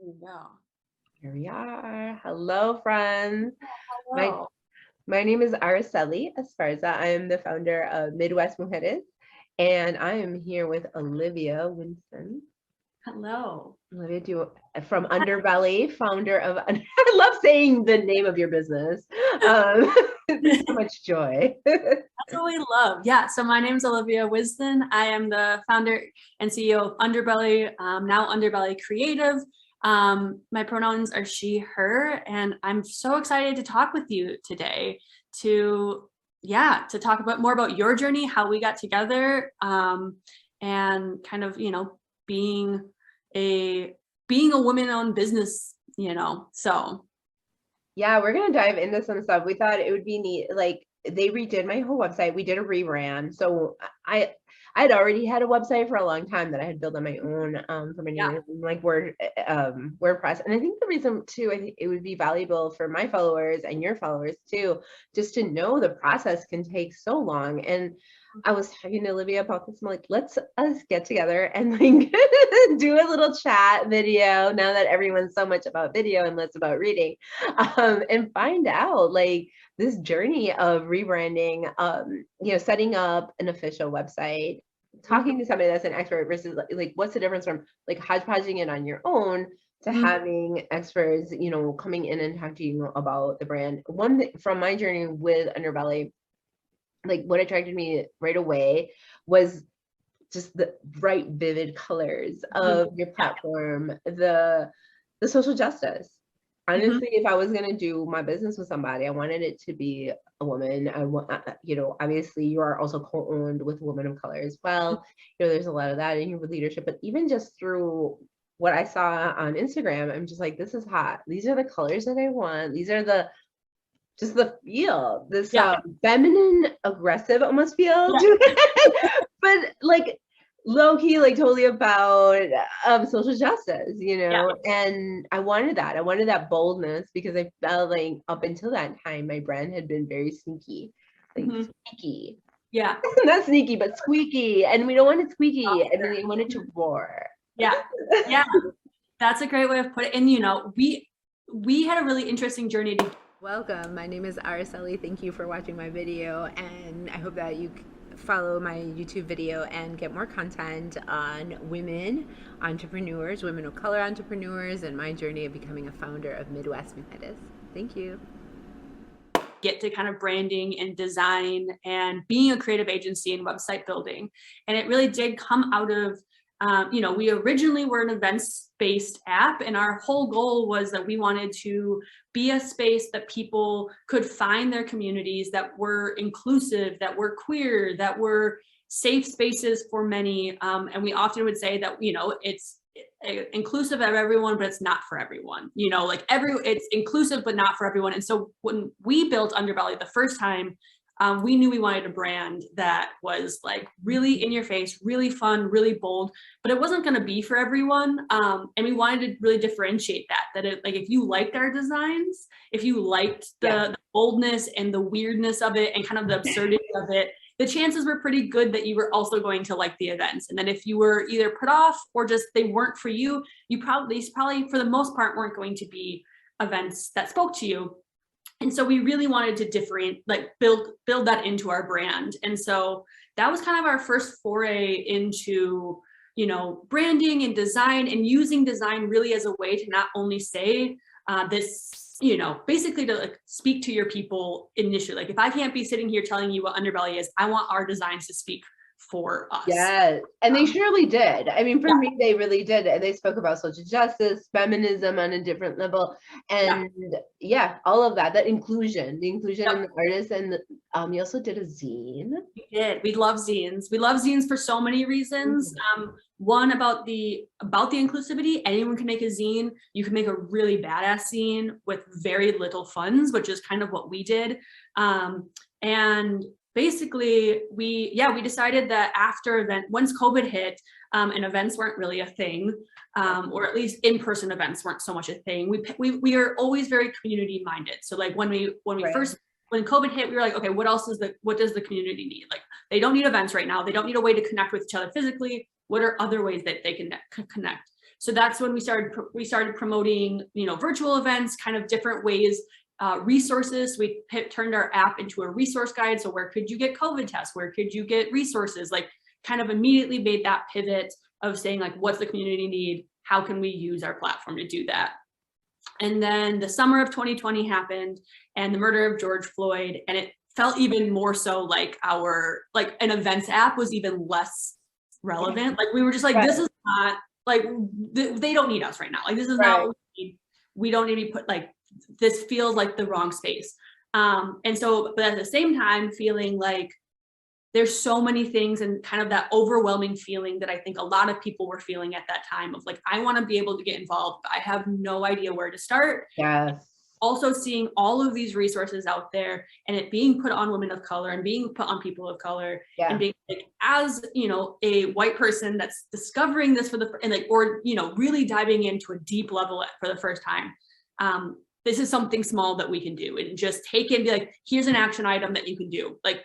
There we go. Here we are. Hello, friends. My, Hello. my name is Araceli Esparza. I am the founder of Midwest Mujeres, and I am here with Olivia Winston. Hello. Olivia, from Underbelly, founder of, I love saying the name of your business. So much joy. That's what we love. Yeah. So my name is Olivia Winston. I am the founder and CEO of Underbelly, now Underbelly Creative. My pronouns are she, her, and I'm so excited to talk with you today to talk about more about your journey, how we got together, and kind of, being a woman-owned business, so. Yeah, we're gonna dive into some stuff. We thought it would be neat. Like they redid my whole website. We did a rebrand. So I'd already had a website for a long time that I had built on my own for many years, like WordPress. And I think the reason too, I think it would be valuable for my followers and your followers too, just to know the process can take so long. And I was talking to Olivia about this. I'm like, let's us get together and like do a little chat video now that everyone's so much about video and less about reading, and find out like this journey of rebranding, setting up an official website, talking to somebody that's an expert versus like what's the difference from like hodgepodging it on your own to having experts, coming in and talking to you about the brand. One thing from my journey with Underbelly, like what attracted me right away was just the bright, vivid colors of your platform, the social justice. Honestly, if I was gonna do my business with somebody, I wanted it to be a woman. I want, obviously you are also co-owned with women of color as well. There's a lot of that in your leadership, but even just through what I saw on Instagram, I'm just like, this is hot. These are the colors that I want. These are the feel, this feminine, aggressive almost feel to it, but like low-key, like totally about social justice, and I wanted that boldness because I felt like up until that time my brand had been very sneaky, like squeaky. Not sneaky but squeaky, and we don't want it squeaky. I mean, we want it to roar. That's a great way of putting it. And we had a really interesting journey to Welcome. My name is Araceli. Thank you for watching my video, and I hope that you follow my YouTube video and get more content on women entrepreneurs, women of color entrepreneurs, and my journey of becoming a founder of Midwest Mujeres. Thank you. Get to kind of branding and design and being a creative agency and website building. And it really did come out of we originally were an events-based app, and our whole goal was that we wanted to be a space that people could find their communities, that were inclusive, that were queer, that were safe spaces for many. And we often would say that, it's inclusive of everyone, but it's not for everyone. It's inclusive, but not for everyone. And so when we built Underbelly the first time, we knew we wanted a brand that was like really in your face, really fun, really bold, but it wasn't going to be for everyone. And we wanted to really differentiate that it, like, if you liked our designs, if you liked the boldness and the weirdness of it and kind of the absurdity of it, the chances were pretty good that you were also going to like the events. And then if you were either put off or just they weren't for you, these probably for the most part weren't going to be events that spoke to you. And so we really wanted to build that into our brand. And so that was kind of our first foray into, branding and design, and using design really as a way to not only say this, basically to like speak to your people initially. Like if I can't be sitting here telling you what Underbelly is, I want our designs to speak for us. Yes, and they surely did. I mean, for me, they really did. And they spoke about social justice, feminism on a different level, and all of that inclusion, the inclusion in the artists. And you also did a zine. We did. We love zines. We love zines for so many reasons. One, about the inclusivity. Anyone can make a zine. You can make a really badass zine with very little funds, which is kind of what we did. And basically we decided that once COVID hit, and events weren't really a thing, or at least in-person events weren't so much a thing. We are always very community minded. So like when COVID hit, we were like, okay, what does the community need? Like they don't need events right now. They don't need a way to connect with each other physically. What are other ways that they can connect? So that's when we started promoting, virtual events, kind of different ways, resources. We turned our app into a resource guide. So where could you get COVID tests? Where could you get resources? Like kind of immediately made that pivot of saying like, what's the community need? How can we use our platform to do that? And then the summer of 2020 happened and the murder of George Floyd, and it felt even more so like an events app was even less relevant. Like we were just like, this is not like, they don't need us right now. Like this is not what we need. We don't need to be put like, this feels like the wrong space. And so, but at the same time, feeling like there's so many things and kind of that overwhelming feeling that I think a lot of people were feeling at that time of like, I want to be able to get involved, but I have no idea where to start. Yes. Also seeing all of these resources out there and it being put on women of color and being put on people of color and being like, as a white person that's discovering this really diving into a deep level for the first time. This is something small that we can do and just take it and be like, here's an action item that you can do. Like,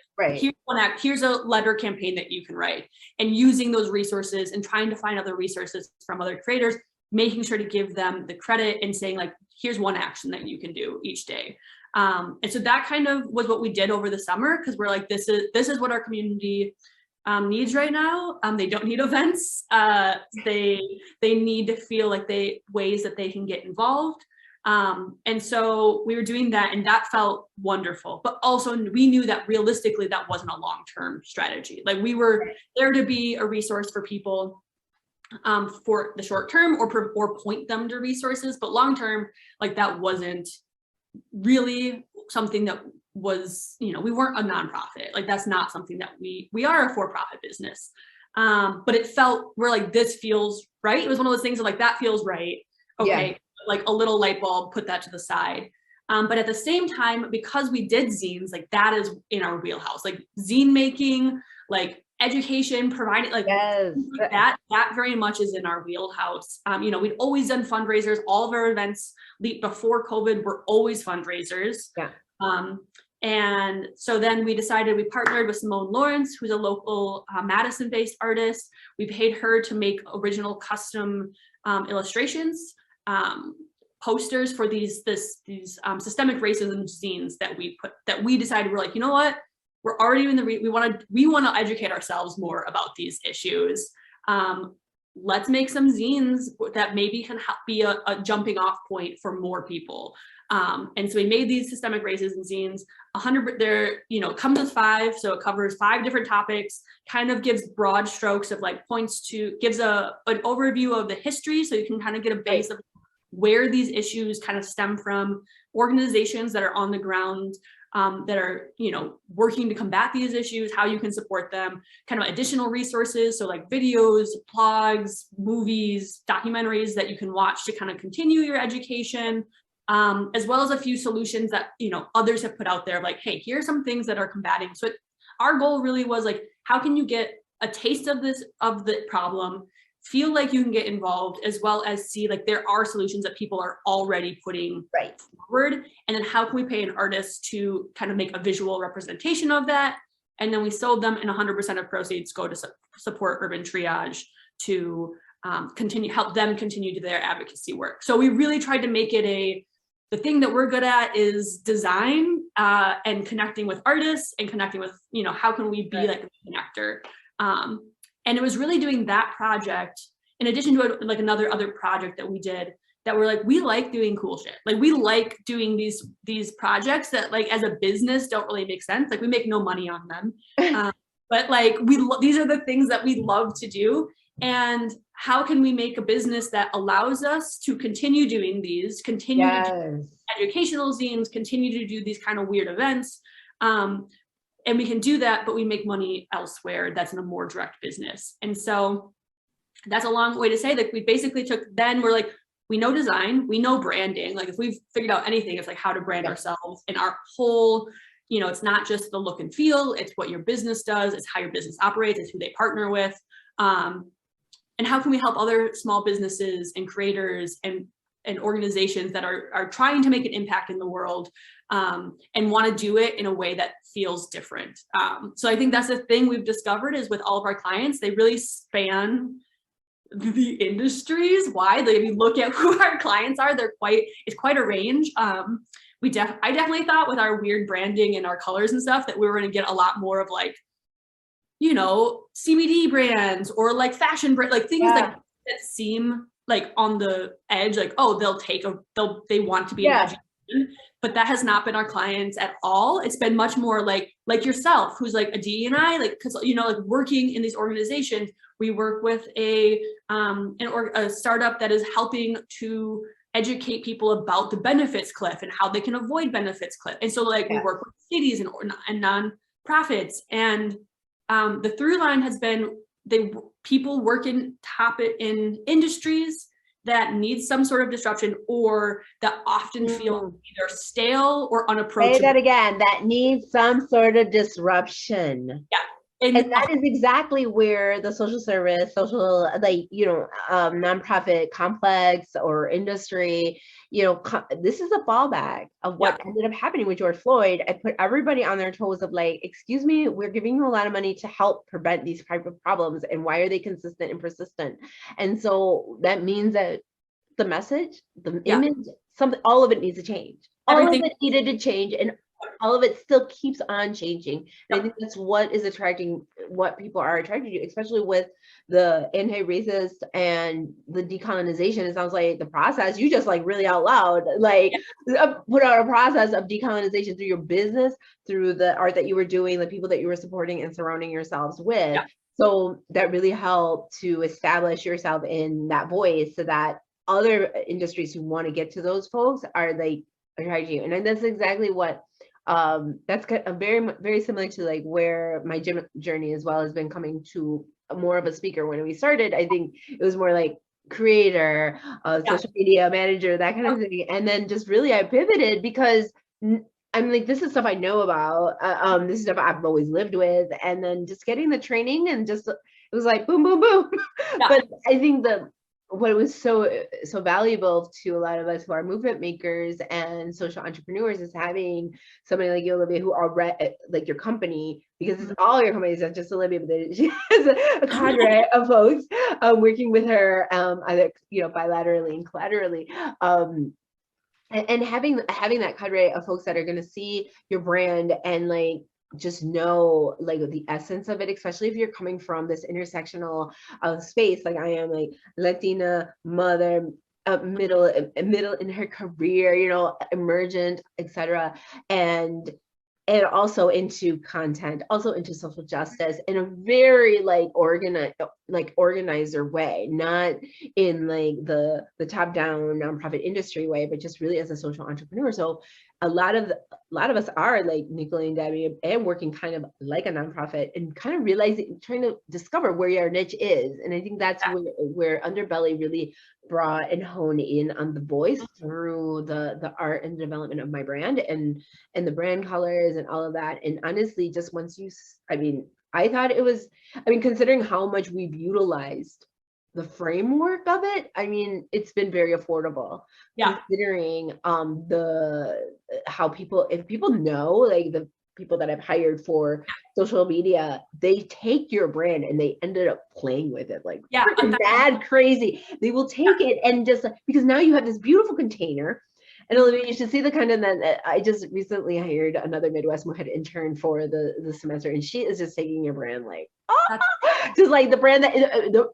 here's a letter campaign that you can write, and using those resources and trying to find other resources from other creators, making sure to give them the credit and saying like, here's one action that you can do each day. And so that kind of was what we did over the summer, because we're like, this is what our community needs right now. They don't need events. They need to feel like ways that they can get involved. And so we were doing that, and that felt wonderful, but also we knew that realistically that wasn't a long-term strategy. Like we were there to be a resource for people for the short term or point them to resources, but long-term, like that wasn't really something that was, we weren't a nonprofit. Like that's not something that we are a for-profit business. But it felt, we're like, this feels right. It was one of those things of like, that feels right. Okay. Yeah. Like a little light bulb, put that to the side. But at the same time, because we did zines, like that is in our wheelhouse, like zine making, like education, providing like, like that very much is in our wheelhouse. We'd always done fundraisers. All of our events before COVID were always fundraisers. Yeah. And so then we decided, we partnered with Simone Lawrence, who's a local Madison-based artist. We paid her to make original custom illustrations, posters for these systemic racism zines that we decided, we're like, you know what, we're already in we want to educate ourselves more about these issues. Let's make some zines that maybe can be a jumping off point for more people. And so we made these systemic racism zines. 100, they're, comes with 5, so it covers 5 different topics, kind of gives broad strokes of like gives an overview of the history, so you can kind of get a base of where these issues kind of stem from, organizations that are on the ground, that are, working to combat these issues, how you can support them, kind of additional resources. So like videos, blogs, movies, documentaries that you can watch to kind of continue your education, as well as a few solutions that, others have put out there, like, hey, here's some things that are combating. So our goal really was like, how can you get a taste of the problem, feel like you can get involved, as well as see like there are solutions that people are already putting forward. And then how can we pay an artist to kind of make a visual representation of that? And then we sold them, and 100% of proceeds go to support Urban Triage to help them continue to their advocacy work. So we really tried to make it the thing that we're good at is design, and connecting with artists and connecting with, how can we be like a connector? And it was really doing that project in addition to like other project that we did, that we're like, we like doing cool shit. Like we like doing these projects that like as a business don't really make sense. Like we make no money on them. But like these are the things that we love to do. And how can we make a business that allows us to continue doing these, continue to do educational zines, continue to do these kind of weird events. And we can do that, but we make money elsewhere that's in a more direct business. And so that's a long way to say that we basically we're like, we know design, we know branding. Like if we've figured out anything, it's like how to brand ourselves, and our whole, it's not just the look and feel, it's what your business does, it's how your business operates, it's who they partner with. And how can we help other small businesses and creators and organizations that are trying to make an impact in the world, and want to do it in a way that feels different. So I think that's the thing we've discovered is with all of our clients, they really span the industries wide. Like if you look at who our clients are, it's quite a range. I definitely thought with our weird branding and our colors and stuff that we were going to get a lot more of like, you know, CBD brands or like fashion brand, like things like that seem like on the edge, like, oh, they want to be an education, but that has not been our clients at all. It's been much more like yourself, who's like a DEI, like, cause you know, like working in these organizations, we work with a startup that is helping to educate people about the benefits cliff and how they can avoid benefits cliff. And so like we work with cities and nonprofits, and the through line has been people work in industries that need some sort of disruption or that often feel either stale or unapproachable. Say that again, that needs some sort of disruption. Yeah. And that is exactly where the social service, like, you know, nonprofit complex or industry, you know, this is a fallback of what ended up happening with George Floyd. I put everybody on their toes of like, excuse me, we're giving you a lot of money to help prevent these type of problems. And why are they consistent and persistent? And so that means that the message, the image, all of it needs to change. All of it needed to change, and all of it still keeps on changing. And I think that's what is attracting, what people are attracted to, especially with the anti-racist and the decolonization. It sounds like the process, you just like really out loud, like put out a process of decolonization through your business, through the art that you were doing, the people that you were supporting and surrounding yourselves with. So that really helped to establish yourself in that voice so that other industries who want to get to those folks are like attracting you. And that's exactly what that's very, very similar to like where my gym journey as well has been, coming to more of a speaker. When we started, I think it was more like creator, social media manager, that kind of thing. And then just really I pivoted because I'm like, this is stuff I know about. This is stuff I've always lived with. And then just getting the training and just, it was like, boom, boom, boom. But I think what was so valuable to a lot of us who are movement makers and social entrepreneurs is having somebody like you, Olivia, who are like your company, because it's all your companies, not just Olivia, but she has a cadre of folks working with her, either, you know, bilaterally and collaterally. And having that cadre of folks that are going to see your brand and like just know like the essence of it, especially if you're coming from this intersectional space like I am, like Latina mother, middle in her career, you know, emergent, etc. And also into content, also into social justice in a very like organizer way, not in like the top down nonprofit industry way, but just really as a social entrepreneur. So a lot of us are like Nicole and Debbie and working kind of like a nonprofit and kind of realizing, trying to discover where your niche is. And I think that's where Underbelly really brought and honed in on the voice through the art and development of my brand and the brand colors and all of that. And honestly, just once I thought it was, considering how much we've utilized the framework of it, it's been very affordable. Considering how people, if people know, like the people that I've hired for social media, they take your brand and they ended up playing with it like mad crazy. They will take it and just, because now you have this beautiful container. And Olivia, you should see the kind of that. I just recently hired another Midwest Mujeres intern for the semester, and she is just taking your brand like, just like the brand that,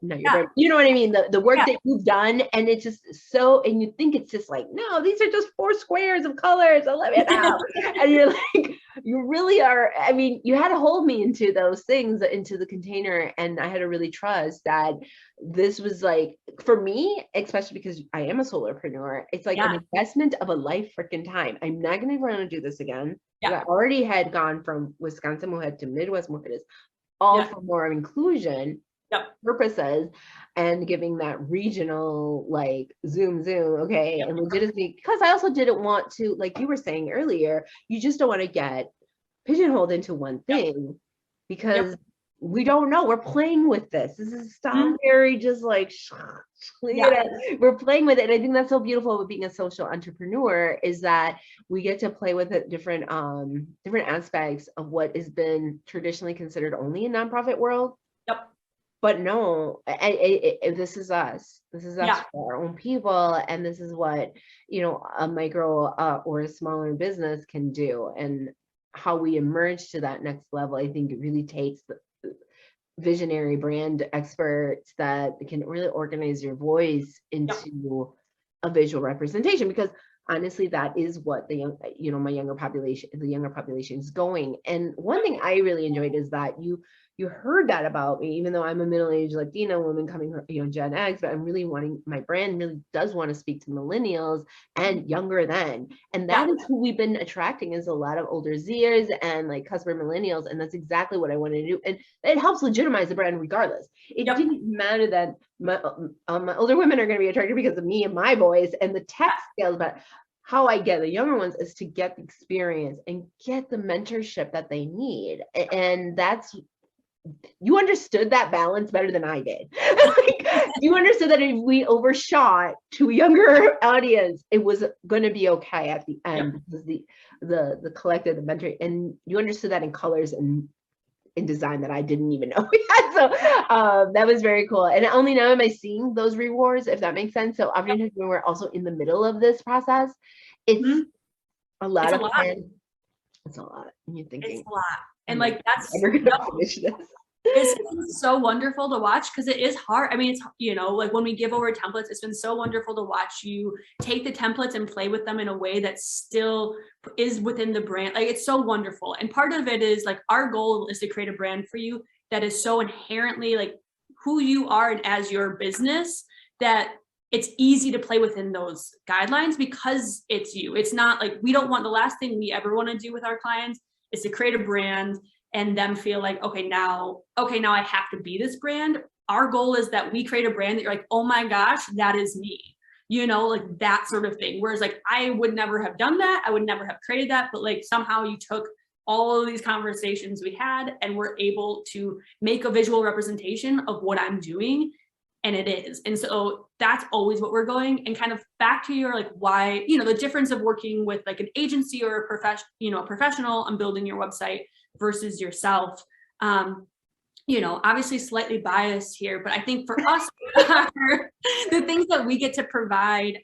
not your brand, you know what I mean? The work that you've done, and it's just so, and you think it's just like, no, these are just 4 squares of colors, Olivia, now. And you're like, you really are, you had to hold me into those things, into the container, and I had to really trust that this was like, for me, especially because I am a solopreneur, it's like an investment of a life freaking time. I'm not gonna ever want to do this again. I already had gone from Wisconsin Mujer to Midwest Mujeres, all for more inclusion purposes and giving that regional like zoom, okay, and legitimacy, because I also didn't want to, like you were saying earlier, you just don't want to get pigeonholed into one thing because we don't know. We're playing with this. This is very just like, we're playing with it. And I think that's so beautiful with being a social entrepreneur, is that we get to play with it, different aspects of what has been traditionally considered only in nonprofit world. but no, this is us. This is us for our own people. And this is what, you know, a micro or a smaller business can do. And how we emerge to that next level, I think it really takes the visionary brand experts that can really organize your voice into a visual representation, because honestly, that is what the young, you know, the younger population is going. And one thing I really enjoyed is that you heard that about me, even though I'm a middle-aged Latina woman coming from, you know, Gen X, but I'm really wanting, my brand really does want to speak to millennials and younger than. And that is who we've been attracting, is a lot of older Zers and like customer millennials. And that's exactly what I wanted to do. And it helps legitimize the brand regardless. It didn't matter that my older women are going to be attracted because of me and my voice and the tech skills, but how I get the younger ones is to get the experience and get the mentorship that they need. And that's, you understood that balance better than I did. Like, you understood that if we overshot to a younger audience, it was going to be okay at the end, because the collective, the mentor, and you understood that in colors and in design that I didn't even know we had. So that was very cool. And only now am I seeing those rewards, if that makes sense. So obviously when we're also in the middle of this process, it's a lot of fun. It's a lot. And you're thinking, it's a lot. And like, that's, we're gonna finish this. It's so wonderful to watch, because it is hard. I mean, it's, you know, like when we give over templates, it's been so wonderful to watch you take the templates and play with them in a way that still is within the brand. Like, it's so wonderful. And part of it is like, our goal is to create a brand for you that is so inherently like who you are and as your business, that it's easy to play within those guidelines, because it's you. It's not like, we don't want, the last thing we ever want to do with our clients is to create a brand and them feel like, okay, now I have to be this brand. Our goal is that we create a brand that you're like, oh my gosh, that is me, you know, like that sort of thing. Whereas like, I would never have done that. I would never have created that. But like, somehow you took all of these conversations we had and we're able to make a visual representation of what I'm doing. And it is. And so that's always what we're going. And kind of back to your like, why, you know, the difference of working with like an agency or a professional on building your website versus yourself. You know, obviously slightly biased here, but I think for us, the things that we get to provide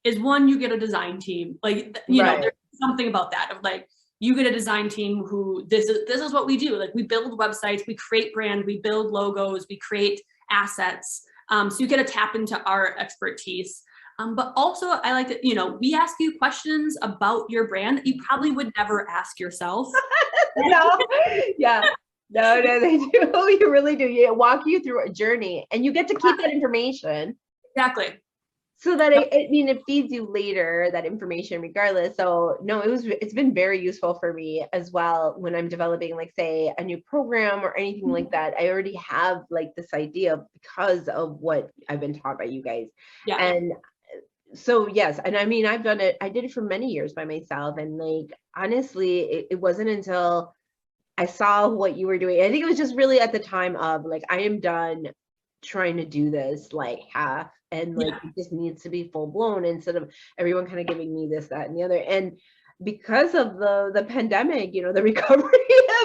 is, one, you get a design team. Like, you know, there's something about that of like, you get a design team who this is what we do. Like, we build websites, we create brand, we build logos, we create assets. So you get to tap into our expertise. But also I like to, you know, we ask you questions about your brand that you probably would never ask yourself. No, they do. You really do. You walk you through a journey, and you get to keep that information. Exactly. So that it feeds you later, that information regardless. So no, it's been very useful for me as well when I'm developing, like, say, a new program or anything like that. I already have like this idea because of what I've been taught by you guys. And so yes, and I mean, I did it for many years by myself, and like, honestly, it wasn't until I saw what you were doing. I think it was just really at the time of like, I am done trying to do this like half, and like it just needs to be full blown, instead of everyone kind of giving me this, that, and the other. And because of the pandemic, you know, the recovery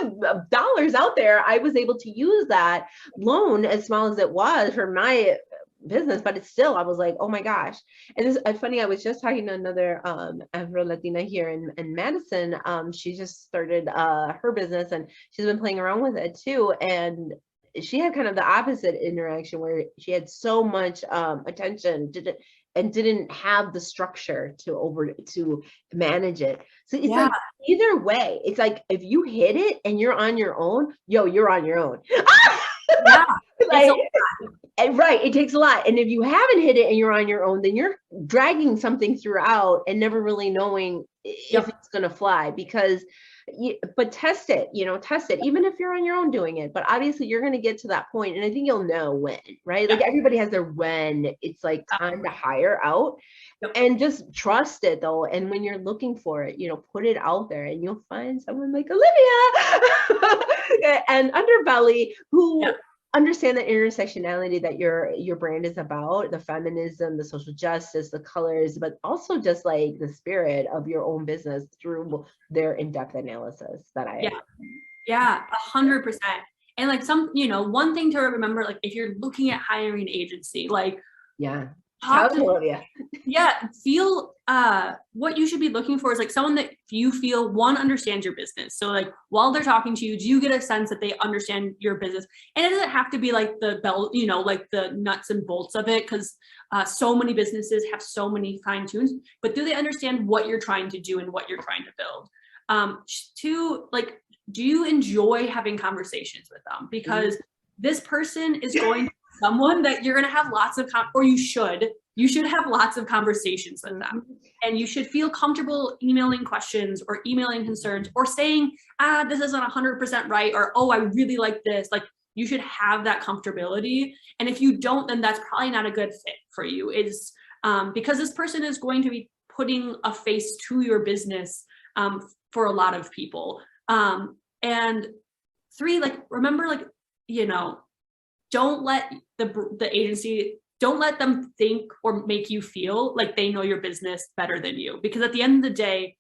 of dollars out there, I was able to use that loan, as small as it was, for my business. But it's still, I was like, oh my gosh. And it's funny, I was just talking to another Afro Latina here in Madison. She just started her business, and she's been playing around with it too. And she had kind of the opposite interaction, where she had so much attention didn't have the structure to manage it. So it's like, either way, it's like, if you hit it and you're on your own, you're on your own. Like, right, it takes a lot. And if you haven't hit it and you're on your own, then you're dragging something throughout and never really knowing if it's gonna fly. But test it, even if you're on your own doing it. But obviously you're going to get to that point, and I think you'll know when, right? Like, everybody has their when it's like time to hire out. And just trust it though. And when you're looking for it, put it out there, and you'll find someone like Olivia and Underbelly who understand the intersectionality that your brand is about, the feminism, the social justice, the colors, but also just like the spirit of your own business through their in-depth analysis that I 100%. And like one thing to remember, like if you're looking at hiring an agency, like Yeah. talk Tell to Olivia. yeah, feel what you should be looking for is like someone that you feel understands your business. So like while they're talking to you, do you get a sense that they understand your business? And it doesn't have to be like the bell, like the nuts and bolts of it, because so many businesses have so many fine tunes, but do they understand what you're trying to do and what you're trying to build? Two, like, do you enjoy having conversations with them? Because this person is going to be someone that you're going to have lots of, or you should have lots of conversations with them, and you should feel comfortable emailing questions or emailing concerns or saying, this isn't 100% right, or, oh, I really like this. Like, you should have that comfortability. And if you don't, then that's probably not a good fit for you. It's because this person is going to be putting a face to your business for a lot of people. And three, like, remember, like, don't let the agency, don't let them think or make you feel like they know your business better than you, because at the end of the day,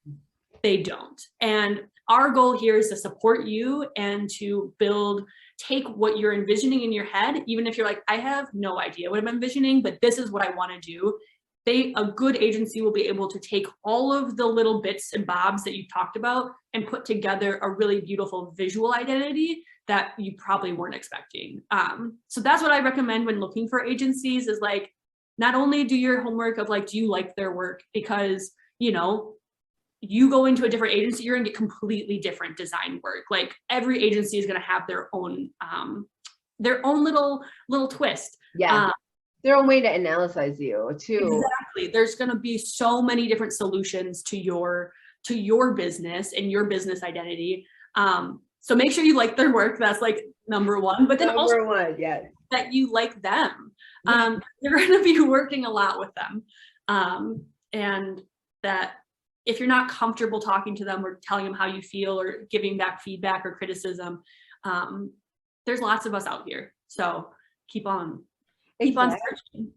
they don't. And our goal here is to support you and to take what you're envisioning in your head, even if you're like, I have no idea what I'm envisioning, but this is what I want to do. A good agency will be able to take all of the little bits and bobs that you've talked about and put together a really beautiful visual identity that you probably weren't expecting. So that's what I recommend when looking for agencies, is like, not only do your homework of like, do you like their work? Because, you go into a different agency, you're gonna get completely different design work. Like, every agency is gonna have their own little twist. Yeah. Their own way to analyze you too. Exactly. There's going to be so many different solutions to your business and your business identity. So make sure you like their work. That's like number one. But then also that you like them. You're going to be working a lot with them. And that if you're not comfortable talking to them or telling them how you feel or giving back feedback or criticism, there's lots of us out here. So keep on searching.